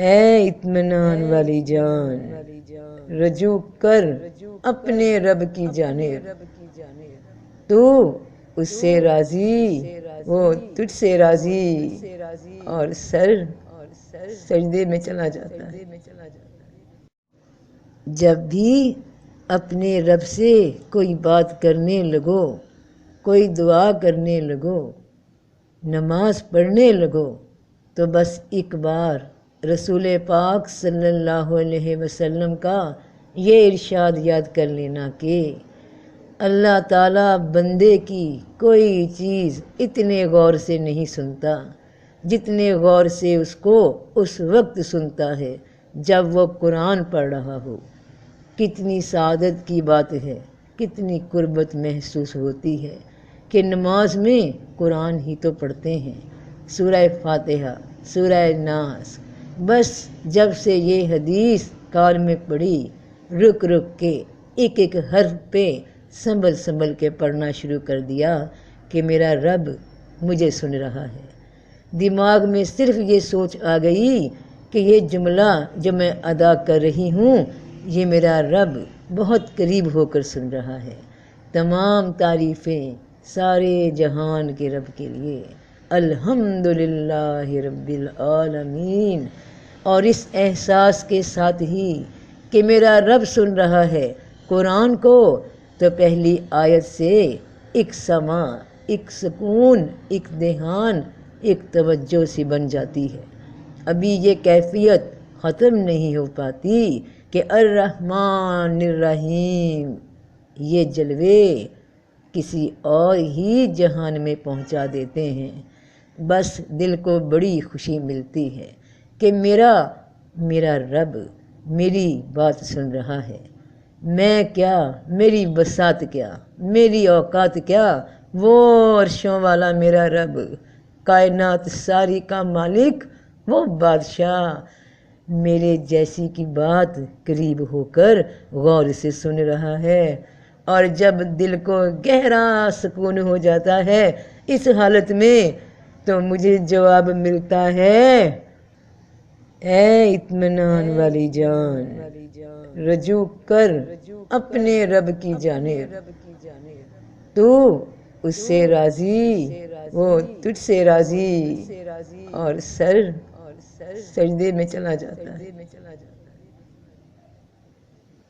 اے اطمینان والی جان، رجوع کر اپنے رب کی جانب، تو اس سے راضی، وہ تجھ سے راضی، اور سر سجدے میں چلا جاتا ہے۔ جب بھی اپنے رب سے کوئی بات کرنے لگو، کوئی دعا کرنے لگو، نماز پڑھنے لگو، تو بس ایک بار رسول پاک صلی اللہ علیہ وسلم کا یہ ارشاد یاد کر لینا کہ اللہ تعالیٰ بندے کی کوئی چیز اتنے غور سے نہیں سنتا جتنے غور سے اس کو اس وقت سنتا ہے جب وہ قرآن پڑھ رہا ہو۔ کتنی سعادت کی بات ہے، کتنی قربت محسوس ہوتی ہے کہ نماز میں قرآن ہی تو پڑھتے ہیں، سورہ فاتحہ، سورہ ناس۔ بس جب سے یہ حدیث کار میں پڑھی، رک رک کے ایک ایک حرف پہ سنبھل سنبھل کے پڑھنا شروع کر دیا کہ میرا رب مجھے سن رہا ہے۔ دماغ میں صرف یہ سوچ آ گئی کہ یہ جملہ جو میں ادا کر رہی ہوں یہ میرا رب بہت قریب ہو کر سن رہا ہے۔ تمام تعریفیں سارے جہان کے رب کے لیے، الحمدللہ رب العالمین۔ اور اس احساس کے ساتھ ہی کہ میرا رب سن رہا ہے قرآن کو، تو پہلی آیت سے ایک سما، ایک سکون، ایک دھیان، ایک توجہ سی بن جاتی ہے۔ ابھی یہ کیفیت ختم نہیں ہو پاتی کہ الرحمن الرحیم، یہ جلوے کسی اور ہی جہان میں پہنچا دیتے ہیں۔ بس دل کو بڑی خوشی ملتی ہے کہ میرا رب میری بات سن رہا ہے۔ میں کیا، میری بساط کیا، میری اوقات کیا، وہ عرشوں والا میرا رب، کائنات ساری کا مالک، وہ بادشاہ میرے جیسی کی بات قریب ہو کر غور سے سن رہا ہے۔ اور جب دل کو گہرا سکون ہو جاتا ہے اس حالت میں، تو مجھے جواب ملتا ہے، اے اطمینان والی جان، رجوع کر اپنے رب کی جانب، تو اس سے راضی، وہ تجھ سے راضی، اور سر سجدے میں چلا جاتا ہے۔